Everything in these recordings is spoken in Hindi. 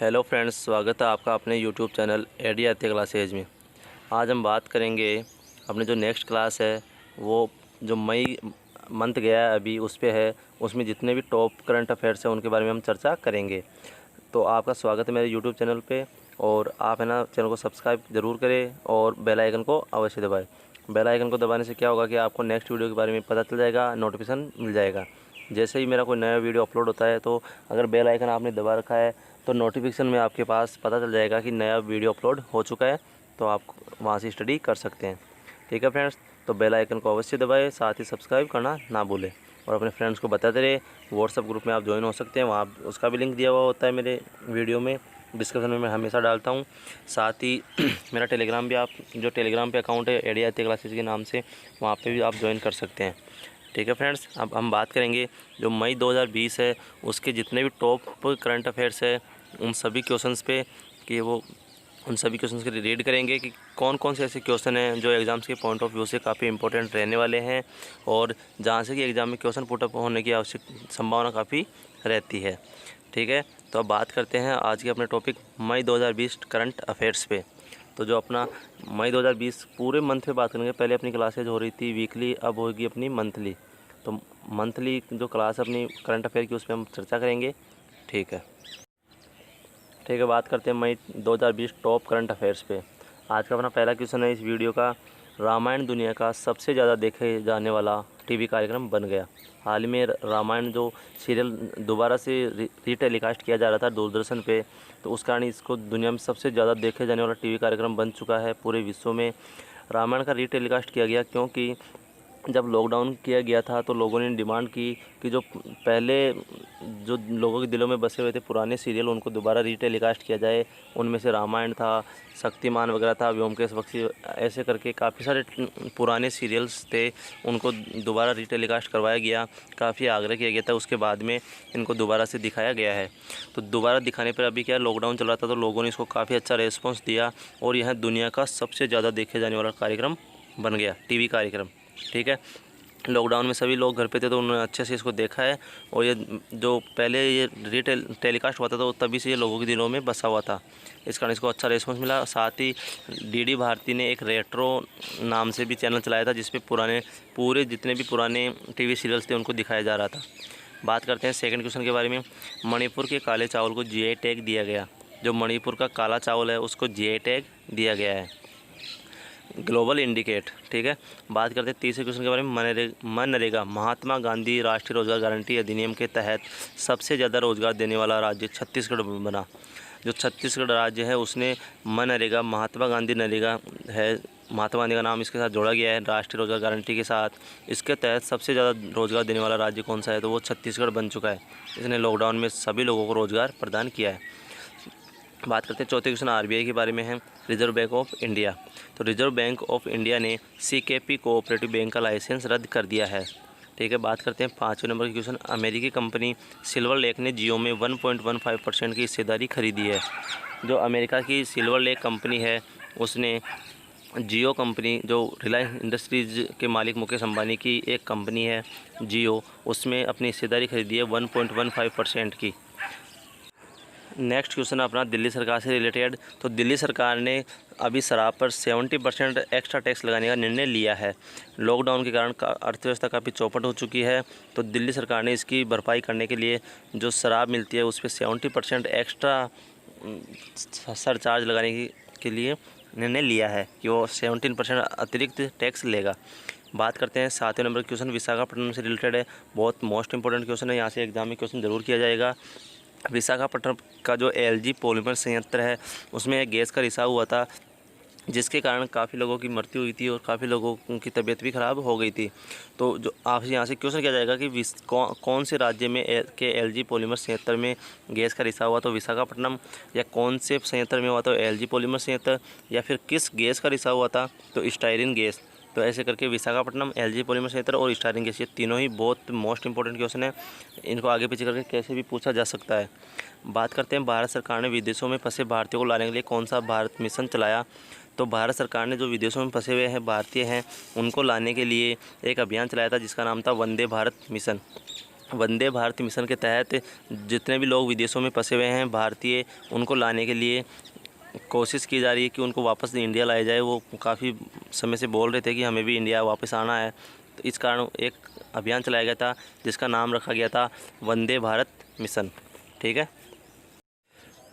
हेलो फ्रेंड्स, स्वागत है आपका अपने यूट्यूब चैनल एडीआते क्लासेज में। आज हम बात करेंगे अपने जो नेक्स्ट क्लास है वो जो मई मंथ गया है अभी उस पे है। उसमें जितने भी टॉप करंट अफेयर्स हैं उनके बारे में हम चर्चा करेंगे। तो आपका स्वागत है मेरे यूट्यूब चैनल पे, और आप है ना चैनल को सब्सक्राइब ज़रूर करें और बेल आइकन को अवश्य दबाएँ। बेल आइकन को दबाने से क्या होगा कि आपको नेक्स्ट वीडियो के बारे में पता चल जाएगा, नोटिफिकेशन मिल जाएगा। जैसे ही मेरा कोई नया वीडियो अपलोड होता है तो अगर बेल आइकन आपने दबा रखा है तो नोटिफिकेशन में आपके पास पता चल जाएगा कि नया वीडियो अपलोड हो चुका है, तो आप वहाँ से स्टडी कर सकते हैं। ठीक है फ्रेंड्स, तो बेल आइकन को अवश्य दबाएं, साथ ही सब्सक्राइब करना ना भूलें और अपने फ्रेंड्स को बताते रहे। व्हाट्सएप ग्रुप में आप ज्वाइन हो सकते हैं, वहाँ उसका भी लिंक दिया हुआ होता है मेरे वीडियो में, डिस्क्रिप्शन में मैं हमेशा डालता हूँ। साथ ही मेरा टेलीग्राम भी, आप जो टेलीग्राम पे अकाउंट है एडीआते क्लासेज के नाम से, वहाँ पे भी आप ज्वाइन कर सकते हैं। ठीक है फ्रेंड्स, अब हम बात करेंगे जो मई 2020 है उसके जितने भी टॉप करंट अफेयर्स है उन सभी क्वेश्चंस पे, कि वो उन सभी क्वेश्चंस के रीड करेंगे कि कौन कौन से ऐसे क्वेश्चन हैं जो एग्ज़ाम्स के पॉइंट ऑफ व्यू से काफ़ी इंपॉर्टेंट रहने वाले हैं और जहाँ से कि एग्ज़ाम में क्वेश्चन पुटअप होने की आवश्यक संभावना काफ़ी रहती है। ठीक है, तो अब बात करते हैं आज के अपने टॉपिक मई 2020 करंट अफेयर्स पे। तो जो अपना मई 2020 पूरे मंथ पे बात करेंगे। पहले अपनी क्लासेज हो रही थी वीकली, अब होगी अपनी मंथली। तो मंथली जो क्लास अपनी करंट अफेयर की उस पर हम चर्चा करेंगे। ठीक है, बात करते हैं मई 2020 टॉप करंट अफेयर्स पे। आज का अपना पहला क्वेश्चन है इस वीडियो का, रामायण दुनिया का सबसे ज़्यादा देखे जाने वाला टीवी कार्यक्रम बन गया। हाल ही में रामायण जो सीरियल दोबारा से रीटेलीकास्ट किया जा रहा था दूरदर्शन पे, तो उस कारण इसको दुनिया में सबसे ज़्यादा देखे जाने वाला टीवी कार्यक्रम बन चुका है पूरे विश्व में। रामायण का रीटेलीकास्ट किया गया क्योंकि जब लॉकडाउन किया गया था तो लोगों ने डिमांड की कि जो पहले जो लोगों के दिलों में बसे हुए थे पुराने सीरियल उनको दोबारा रीटेलीकास्ट किया जाए। उनमें से रामायण था, शक्तिमान वगैरह था, व्योमकेश बख्शी, ऐसे करके काफ़ी सारे पुराने सीरियल्स थे, उनको दोबारा रीटेलीकास्ट करवाया गया। काफ़ी आग्रह किया गया था, उसके बाद में इनको दोबारा से दिखाया गया है। तो दोबारा दिखाने पर अभी क्या लॉकडाउन चल रहा था तो लोगों ने इसको काफ़ी अच्छा रेस्पॉन्स दिया और यह दुनिया का सबसे ज़्यादा देखे जाने वाला कार्यक्रम बन गया, टीवी कार्यक्रम। ठीक है, लॉकडाउन में सभी लोग घर पे थे तो उन्होंने अच्छे से इसको देखा है, और ये जो पहले ये टेलीकास्ट हुआ था तो तभी से ये लोगों के दिलों में बसा हुआ था, इस कारण इसको अच्छा रिस्पॉन्स मिला। साथ ही डीडी भारती ने एक रेट्रो नाम से भी चैनल चलाया था जिसपे पूरे जितने भी पुराने टीवी सीरियल्स थे उनको दिखाया जा रहा था। बात करते हैं सेकंड क्वेश्चन के बारे में। मणिपुर के काले चावल को जीआई टैग दिया गया। जो मणिपुर का काला चावल है उसको जीआई टैग दिया गया है, ग्लोबल इंडिकेट। ठीक है, बात करते हैं तीसरे क्वेश्चन के बारे में। मनरेगा महात्मा गांधी राष्ट्रीय रोजगार गारंटी अधिनियम के तहत सबसे ज़्यादा रोजगार देने वाला राज्य छत्तीसगढ़ बना। जो छत्तीसगढ़ राज्य है उसने मनरेगा, महात्मा गांधी नरेगा है, महात्मा गांधी का नाम इसके साथ जोड़ा गया है राष्ट्रीय रोजगार गारंटी के साथ। इसके तहत सबसे ज़्यादा रोजगार देने वाला राज्य कौन सा है, तो वो छत्तीसगढ़ बन चुका है। इसने लॉकडाउन में सभी लोगों को रोजगार प्रदान किया है। बात करते हैं चौथे क्वेश्चन आरबीआई के बारे में है, रिजर्व बैंक ऑफ इंडिया। तो रिजर्व बैंक ऑफ इंडिया ने सीकेपी कोऑपरेटिव बैंक का लाइसेंस रद्द कर दिया है। ठीक है, बात करते हैं पाँचवें नंबर के क्वेश्चन। अमेरिकी कंपनी सिल्वर लेक ने जियो में 1.15% की हिस्सेदारी खरीदी है। जो अमेरिका की सिल्वर लेक कंपनी है उसने जियो कंपनी, जो रिलायंस इंडस्ट्रीज़ के मालिक मुकेश अंबानी की एक कंपनी है जियो, उसमें अपनी हिस्सेदारी खरीदी है 1.15% की। नेक्स्ट क्वेश्चन अपना दिल्ली सरकार से रिलेटेड। तो दिल्ली सरकार ने अभी शराब पर 70% एक्स्ट्रा टैक्स लगाने का निर्णय लिया है। लॉकडाउन के कारण अर्थव्यवस्था काफ़ी चौपट हो चुकी है, तो दिल्ली सरकार ने इसकी भरपाई करने के लिए जो शराब मिलती है उस पर 70% एक्स्ट्रा सरचार्ज लगाने के लिए निर्णय लिया है कि वो 17% अतिरिक्त टैक्स लेगा। बात करते हैं सातवें नंबर क्वेश्चन, विशाखापट्टनम से रिलेटेड है, बहुत मोस्ट इंपॉर्टेंट क्वेश्चन है, यहाँ से एग्जाम में क्वेश्चन ज़रूर किया जाएगा। विशाखापट्टनम का जो एलजी पॉलीमर संयंत्र है उसमें एक गैस का रिसाव हुआ था जिसके कारण काफ़ी लोगों की मृत्यु हुई थी और काफ़ी लोगों की तबीयत भी ख़राब हो गई थी। तो जो आपसे यहाँ से क्वेश्चन किया जाएगा कि कौन से राज्य में के एलजी पॉलीमर संयंत्र में गैस का रिसाव हुआ, तो विशाखापट्टनम, या कौन से संयंत्र में हुआ तो एलजी पॉलीमर संयंत्र, या फिर किस गैस का रिसाव हुआ था तो स्टाइरिन गैस। तो ऐसे करके विशाखापट्टनम, एलजी पॉलीमर संयंत्र और स्टाइरिन गैस, ये तीनों ही बहुत मोस्ट इंपॉर्टेंट क्वेश्चन है, इनको आगे पीछे करके कैसे भी पूछा जा सकता है। बात करते हैं भारत सरकार ने विदेशों में फंसे भारतीयों को लाने के लिए कौन सा भारत मिशन चलाया। तो भारत सरकार ने जो विदेशों में फंसे हुए हैं भारतीय हैं उनको लाने के लिए एक अभियान चलाया था जिसका नाम था वंदे भारत मिशन। वंदे भारत मिशन के तहत जितने भी लोग विदेशों में फंसे हुए हैं भारतीय, उनको लाने के लिए कोशिश की जा रही है कि उनको वापस इंडिया लाया जाए। वो काफ़ी समय से बोल रहे थे कि हमें भी इंडिया वापस आना है, तो इस कारण एक अभियान चलाया गया था जिसका नाम रखा गया था वंदे भारत मिशन। ठीक है,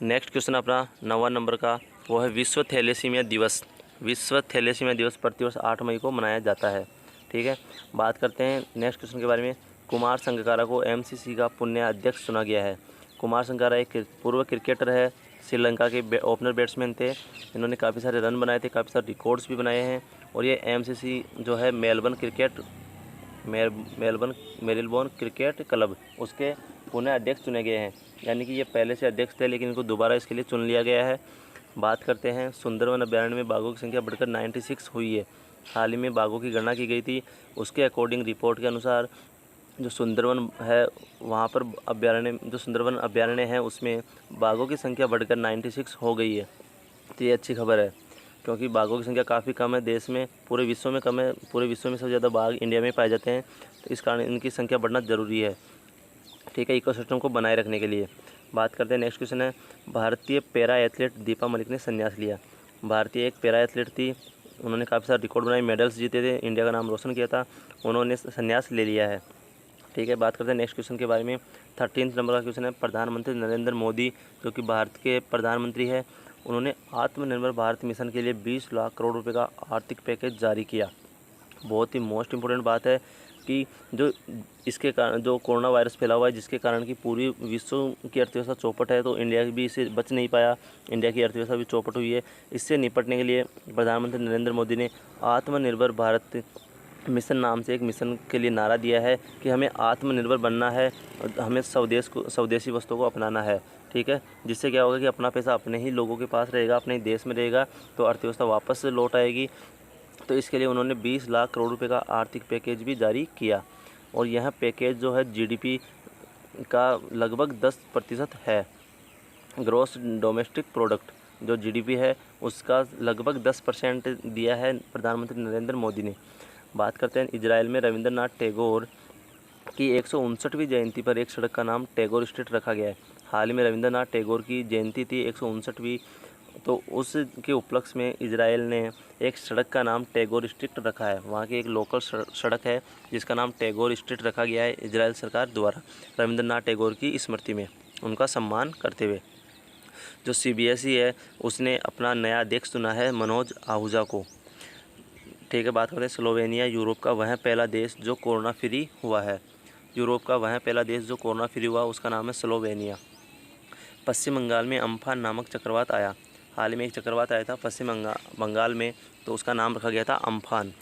नेक्स्ट क्वेश्चन अपना 9वां नंबर का, वो है विश्व थैलेसीमिया दिवस। विश्व थैलेसीमिया दिवस प्रतिवर्ष 8 मई को मनाया जाता है। ठीक है, बात करते हैं नेक्स्ट क्वेश्चन के बारे में। कुमार संगकारा को एमसीसी का पुण्य अध्यक्ष चुना गया है। कुमार संगकारा एक पूर्व क्रिकेटर है, श्रीलंका के ओपनर बैट्समैन थे। इन्होंने काफ़ी सारे रन बनाए थे, काफ़ी सारे रिकॉर्ड्स भी बनाए हैं। और ये एमसीसी जो है मेलबोर्न क्रिकेट क्लब, उसके पुनः अध्यक्ष चुने गए हैं। यानी कि ये पहले से अध्यक्ष थे लेकिन इनको दोबारा इसके लिए चुन लिया गया है। बात करते हैं सुंदरवन अभ्यारण्य में बाघों की संख्या बढ़कर 96 हुई है। हाल ही में बाघों की गणना की गई थी, उसके अकॉर्डिंग रिपोर्ट के अनुसार जो सुंदरवन है वहाँ पर जो सुंदरवन अभ्यारण्य है उसमें बाघों की संख्या बढ़कर 96 हो गई है। तो ये अच्छी खबर है, क्योंकि बाघों की संख्या काफ़ी कम है देश में, पूरे विश्व में कम है। पूरे विश्व में सबसे ज़्यादा बाघ इंडिया में पाए जाते हैं, तो इस कारण इनकी संख्या बढ़ना ज़रूरी है। ठीक है, इकोसिस्टम को बनाए रखने के लिए। बात करते हैं, नेक्स्ट क्वेश्चन है, भारतीय पैरा एथलीट दीपा मलिक ने संन्यास लिया। भारतीय एक पैरा एथलीट थी, उन्होंने काफ़ी सारे रिकॉर्ड बनाए, मेडल्स जीते थे, इंडिया का नाम रोशन किया था, उन्होंने संन्यास ले लिया है। ठीक है, बात करते हैं नेक्स्ट क्वेश्चन के बारे में। 13 नंबर का क्वेश्चन है, प्रधानमंत्री नरेंद्र मोदी जो कि भारत के प्रधानमंत्री है, उन्होंने आत्मनिर्भर भारत मिशन के लिए 20 लाख करोड़ रुपए का आर्थिक पैकेज जारी किया। बहुत ही मोस्ट इम्पोर्टेंट बात है कि जो इसके कारण जो कोरोना वायरस फैला हुआ है, जिसके कारण कि पूरी विश्व की अर्थव्यवस्था चौपट है, तो इंडिया भी इससे बच नहीं पाया, इंडिया की अर्थव्यवस्था भी चौपट हुई है। इससे निपटने के लिए प्रधानमंत्री नरेंद्र मोदी ने आत्मनिर्भर भारत मिशन नाम से एक मिशन के लिए नारा दिया है कि हमें आत्मनिर्भर बनना है, हमें स्वदेशी वस्तुओं को अपनाना है। ठीक है, जिससे क्या होगा कि अपना पैसा अपने ही लोगों के पास रहेगा, अपने ही देश में रहेगा, तो अर्थव्यवस्था वापस से लौट आएगी। तो इसके लिए उन्होंने 20 लाख करोड़ रुपए का आर्थिक पैकेज भी जारी किया। और यह पैकेज जो है जीडीपी का लगभग 10% है। ग्रॉस डोमेस्टिक प्रोडक्ट जो जीडीपी है उसका लगभग 10% दिया है प्रधानमंत्री नरेंद्र मोदी ने। बात करते हैं, इजराइल में रविंद्रनाथ टैगोर की 159वीं जयंती पर एक सड़क का नाम टैगोर स्ट्रीट रखा गया है। हाल ही में रविंद्रनाथ टैगोर की जयंती थी 159वीं, तो उसके उपलक्ष्य में इजराइल ने एक सड़क का नाम टैगोर स्ट्रीट रखा है। वहाँ की एक लोकल सड़क है जिसका नाम टैगोर स्ट्रीट रखा गया है इजराइल सरकार द्वारा, रविंद्रनाथ टैगोर की स्मृति में, उनका सम्मान करते हुए। जो सीबीएसई है उसने अपना नया अध्यक्ष चुना है मनोज आहूजा को। ठीक है, बात करते हैं स्लोवेनिया, यूरोप का वह पहला देश जो कोरोना फ्री हुआ है। यूरोप का वह पहला देश जो कोरोना फ्री हुआ उसका नाम है स्लोवेनिया। पश्चिम बंगाल में अम्फान नामक चक्रवात आया। हाल ही में एक चक्रवात आया था पश्चिम बंगाल में, तो उसका नाम रखा गया था अम्फान।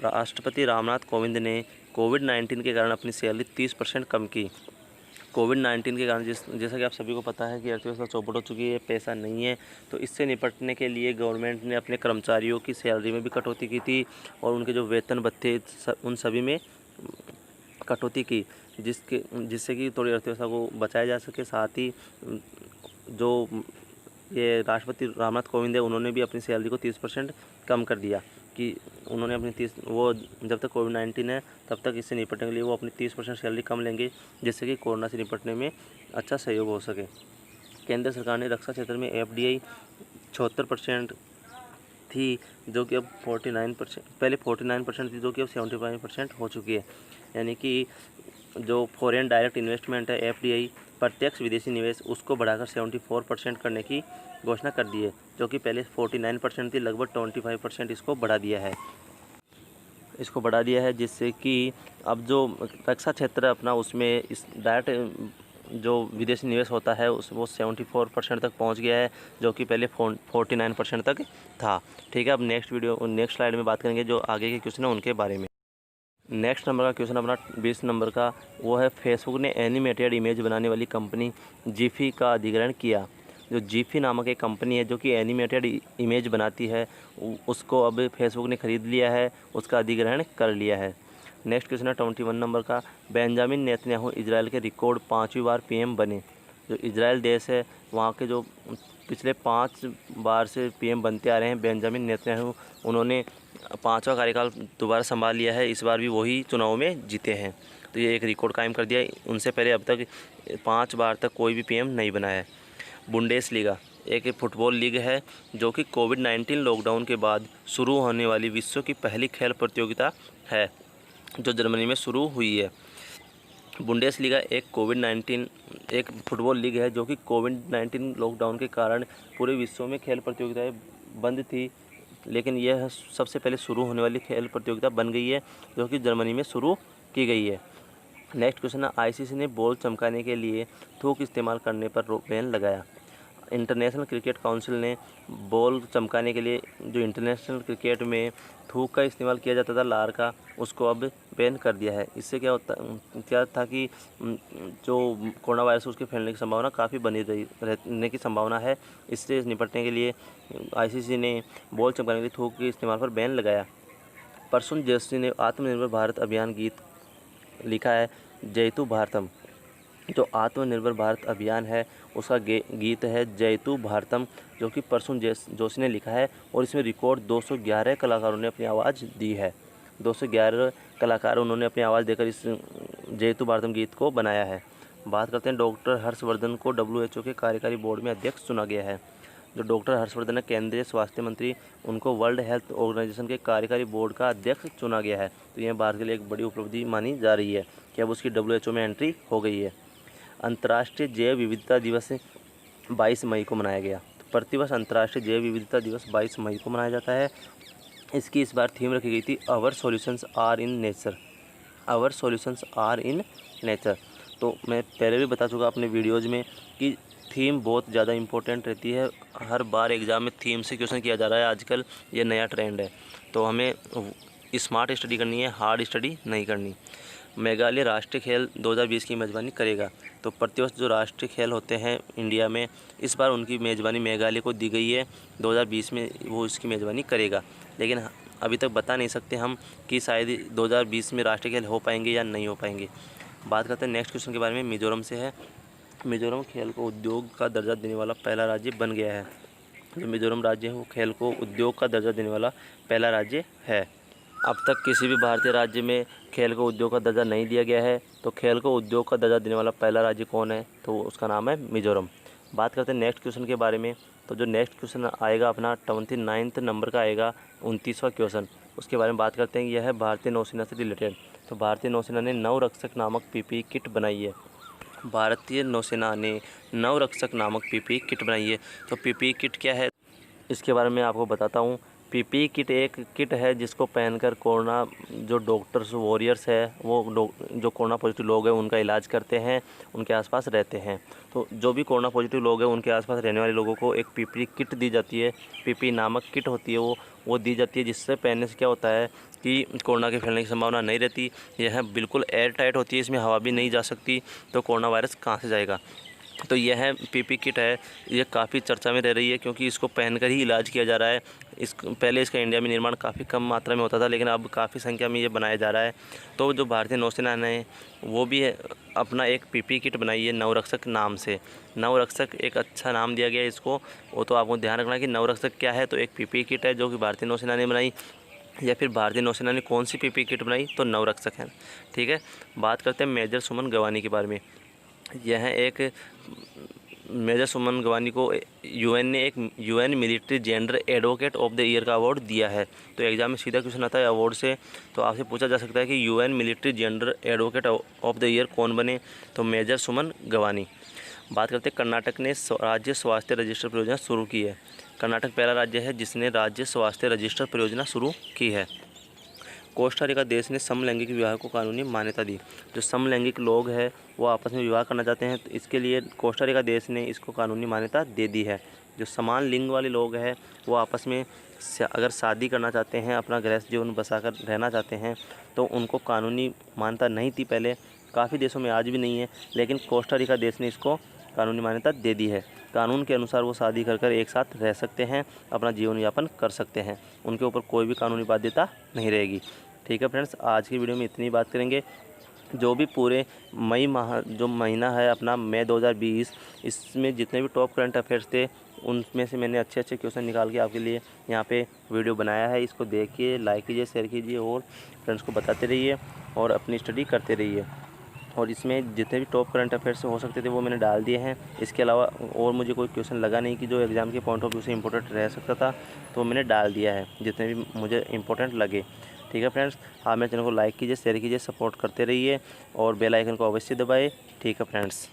राष्ट्रपति रामनाथ कोविंद ने कोविड-19 के कारण अपनी सैलरी 30% कम की। कोविड-19 के कारण जैसा कि आप सभी को पता है कि अर्थव्यवस्था चौपट हो चुकी है, पैसा नहीं है, तो इससे निपटने के लिए गवर्नमेंट ने अपने कर्मचारियों की सैलरी में भी कटौती की थी और उनके जो वेतन भत्ते उन सभी में कटौती की, जिससे कि थोड़ी अर्थव्यवस्था को बचाया जा सके। साथ ही जो ये राष्ट्रपति रामनाथ कोविंद है उन्होंने भी अपनी सैलरी को 30% कम कर दिया कि उन्होंने अपनी वो जब तक कोविड-19 है तब तक इससे निपटने के लिए वो अपनी 30% सैलरी कम लेंगे, जिससे कि कोरोना से निपटने में अच्छा सहयोग हो सके। केंद्र सरकार ने रक्षा क्षेत्र में एफडीआई 76% थी जो कि अब 49%, पहले 49% थी जो कि अब 75% हो चुकी है। यानी कि जो फॉरेन डायरेक्ट इन्वेस्टमेंट है एफडीआई, प्रत्यक्ष विदेशी निवेश, उसको बढ़ाकर 74% करने की घोषणा कर दी है, जो कि पहले 49% थी, लगभग 25% इसको बढ़ा दिया है जिससे कि अब जो रक्षा क्षेत्र अपना उसमें इस डायरेक्ट जो विदेशी निवेश होता है वो 74% तक पहुंच गया है, जो कि पहले 49% तक था। ठीक है, अब नेक्स्ट स्लाइड में बात करेंगे जो आगे के क्वेश्चन है उनके बारे में। नेक्स्ट नंबर का क्वेश्चन अपना 20 नंबर का, वो है फेसबुक ने एनिमेटेड इमेज बनाने वाली कंपनी जिफी का अधिग्रहण किया। जो जिफी नामक एक कंपनी है जो कि एनिमेटेड इमेज बनाती है, उसको अब फेसबुक ने ख़रीद लिया है, उसका अधिग्रहण कर लिया है। नेक्स्ट क्वेश्चन है 21 नंबर का, बेंजामिन नेतन्याहू इजराइल के रिकॉर्ड 5वीं बार पीएम बने। जो इजराइल देश है वहाँ के जो पिछले 5 बार से पीएम बनते आ रहे हैं बेंजामिन नेतन्याहू, उन्होंने 5वां कार्यकाल दोबारा संभाल लिया है, इस बार भी वही चुनाव में जीते हैं। तो ये एक रिकॉर्ड कायम कर दिया। उनसे पहले अब तक 5 बार तक कोई भी पीएम नहीं बना है। बुंडेसलीगा एक फुटबॉल लीग है जो कि कोविड-19 लॉकडाउन के बाद शुरू होने वाली विश्व की पहली खेल प्रतियोगिता है, जो जर्मनी में शुरू हुई है। बुंडेसलीगा एक फुटबॉल लीग है जो कि कोविड-19 लॉकडाउन के कारण पूरे विश्व में खेल प्रतियोगिताएं बंद थी, लेकिन यह सबसे पहले शुरू होने वाली खेल प्रतियोगिता बन गई है जो कि जर्मनी में शुरू की गई है। नेक्स्ट क्वेश्चन है, आईसीसी ने बॉल चमकाने के लिए थूक इस्तेमाल करने पर बैन लगाया। इंटरनेशनल क्रिकेट काउंसिल ने बॉल चमकाने के लिए जो इंटरनेशनल क्रिकेट में थूक का इस्तेमाल किया जाता था, लार का, उसको अब बैन कर दिया है। इससे क्या था कि जो कोरोना वायरस उसके फैलने की संभावना काफ़ी बनी रहने की संभावना है। इससे निपटने के लिए आईसीसी ने बॉल चमकाने के लिए थूक के इस्तेमाल पर बैन लगाया। प्रसून जोशी ने आत्मनिर्भर भारत अभियान गीत लिखा है, जयतु भारतम। जो आत्मनिर्भर भारत अभियान है उसका गीत है जयतु भारतम, जो कि प्रसून जोशी ने लिखा है और इसमें रिकॉर्ड 211 कलाकारों ने अपनी आवाज़ दी है। 211 कलाकार उन्होंने अपनी आवाज़ देकर इस जयतु भारतम गीत को बनाया है। बात करते हैं, डॉक्टर हर्षवर्धन को WHO के कार्यकारी बोर्ड में अध्यक्ष चुना गया है। जो डॉक्टर हर्षवर्धन है केंद्रीय स्वास्थ्य मंत्री, उनको वर्ल्ड हेल्थ ऑर्गेनाइजेशन के कार्यकारी बोर्ड का अध्यक्ष चुना गया है। तो यह भारत के लिए एक बड़ी उपलब्धि मानी जा रही है कि अब उसकी WHO में एंट्री हो गई है। अंतर्राष्ट्रीय जैव विविधता दिवस 22 मई को मनाया गया। तो प्रतिवर्ष अंतर्राष्ट्रीय जैव विविधता दिवस 22 मई को मनाया जाता है। इसकी इस बार थीम रखी गई थी, our solutions are in nature. Our solutions are in nature. तो मैं पहले भी बता चुका अपने वीडियोज़ में कि थीम बहुत ज़्यादा इम्पोर्टेंट रहती है। हर बार एग्ज़ाम में थीम से क्वेश्चन किया जा रहा है आजकल, ये नया ट्रेंड है। तो हमें स्मार्ट स्टडी करनी है, हार्ड स्टडी नहीं करनी। मेघालय राष्ट्रीय खेल 2020 की मेज़बानी करेगा। तो प्रतिवर्ष जो राष्ट्रीय खेल होते हैं इंडिया में, इस बार उनकी मेज़बानी मेघालय को दी गई है। 2020 में वो इसकी मेज़बानी करेगा, लेकिन अभी तक बता नहीं सकते हम कि शायद 2020 में राष्ट्रीय खेल हो पाएंगे या नहीं हो पाएंगे। बात करते हैं नेक्स्ट क्वेश्चन के बारे में। मिज़ोरम से है। मिज़ोरम खेल को उद्योग का दर्जा देने वाला पहला राज्य बन गया है। जो मिज़ोरम राज्य है वो खेल को उद्योग का दर्जा देने वाला पहला राज्य है। अब तक किसी भी भारतीय राज्य में खेल को उद्योग का दर्जा नहीं दिया गया है। तो खेल को उद्योग का दर्जा देने वाला पहला राज्य कौन है, तो उसका नाम है मिज़ोरम। बात करते हैं नेक्स्ट क्वेश्चन के बारे में। तो जो नेक्स्ट क्वेश्चन आएगा अपना 29 नंबर का आएगा, 29वां क्वेश्चन, उसके बारे में बात करते हैं। यह है भारतीय नौसेना से रिलेटेड। तो भारतीय नौसेना ने नवरक्षक नामक PPE किट बनाई है। भारतीय नौसेना ने नवरक्षक नामक PPE किट बनाई है। तो PPE किट क्या है इसके बारे में आपको बताता हूँ। PPE किट एक किट है जिसको पहनकर कोरोना जो डॉक्टर्स वॉरियर्स है वो जो कोरोना पॉजिटिव लोग हैं उनका इलाज करते हैं, उनके आसपास रहते हैं। तो जो भी कोरोना पॉजिटिव लोग हैं उनके आसपास रहने वाले लोगों को एक PPE किट दी जाती है। PPE नामक किट होती है वो दी जाती है, जिससे पहनने से क्या होता है कि कोरोना के फैलने की संभावना नहीं रहती। यह बिल्कुल एयर टाइट होती है, इसमें हवा भी नहीं जा सकती, तो कोरोना वायरस कहाँ से जाएगा। तो यह PPE किट है, ये काफ़ी चर्चा में रह रही है क्योंकि इसको पहनकर ही इलाज किया जा रहा है। पहले इसका इंडिया में निर्माण काफ़ी कम मात्रा में होता था, लेकिन अब काफ़ी संख्या में ये बनाया जा रहा है। तो जो भारतीय नौसेना ने वो भी अपना एक PPE किट बनाई है नवरक्षक नाम से। नवरक्षक एक अच्छा नाम दिया गया है इसको, वो तो आपको ध्यान रखना कि नवरक्षक क्या है। तो एक PPE किट है जो कि भारतीय नौसेना ने बनाई, या फिर भारतीय नौसेना ने कौन सी PPE किट बनाई, तो नवरक्षक है। ठीक है, बात करते हैं मेजर सुमन गवानी के बारे में। यह एक मेजर सुमन गवानी को UN ने एक UN military gender advocate of the year का अवार्ड दिया है। तो एग्जाम में सीधा क्वेश्चन आता है अवार्ड से, तो आपसे पूछा जा सकता है कि UN military gender advocate of the year कौन बने, तो मेजर सुमन गवानी। बात करते हैं, कर्नाटक ने राज्य स्वास्थ्य रजिस्टर परियोजना शुरू की है। कर्नाटक पहला राज्य है जिसने राज्य स्वास्थ्य रजिस्टर परियोजना शुरू की है। कोस्टा रिका देश ने समलैंगिक विवाह को कानूनी मान्यता दी। जो समलैंगिक लोग हैं वो आपस में विवाह करना चाहते हैं, तो इसके लिए कोस्टा रिका देश ने इसको कानूनी मान्यता दे दी है। जो समान लिंग वाले लोग हैं वो आपस में अगर शादी करना चाहते हैं, अपना गृहस्थ जीवन बसाकर रहना चाहते हैं, तो उनको कानूनी मान्यता नहीं थी पहले, काफ़ी देशों में आज भी नहीं है, लेकिन कोस्टा रिका देश ने इसको कानूनी मान्यता दे दी है। कानून के अनुसार वो शादी कर एक साथ रह सकते हैं, अपना जीवन यापन कर सकते हैं, उनके ऊपर कोई भी कानूनी बाध्यता नहीं रहेगी। ठीक है फ्रेंड्स, आज की वीडियो में इतनी बात करेंगे। जो भी पूरे मई माह जो महीना है अपना मई 2020, इसमें जितने भी टॉप करंट अफेयर्स थे उनमें से मैंने अच्छे अच्छे क्वेश्चन निकाल के आपके लिए यहाँ पे वीडियो बनाया है। इसको देखिए, लाइक कीजिए, शेयर कीजिए और फ्रेंड्स को बताते रहिए और अपनी स्टडी करते रहिए। और इसमें जितने भी टॉप करंट अफेयर्स हो सकते थे वो मैंने डाल दिए हैं। इसके अलावा और मुझे कोई क्वेश्चन लगा नहीं कि जो एग्ज़ाम के पॉइंट ऑफ व्यू से इंपॉर्टेंट रह सकता था, तो मैंने डाल दिया है जितने भी मुझे इंपॉर्टेंट लगे। ठीक है फ्रेंड्स, आप मेरे चैनल को लाइक कीजिए, शेयर कीजिए, सपोर्ट करते रहिए और बेल आइकन को अवश्य दबाएं। ठीक है फ्रेंड्स।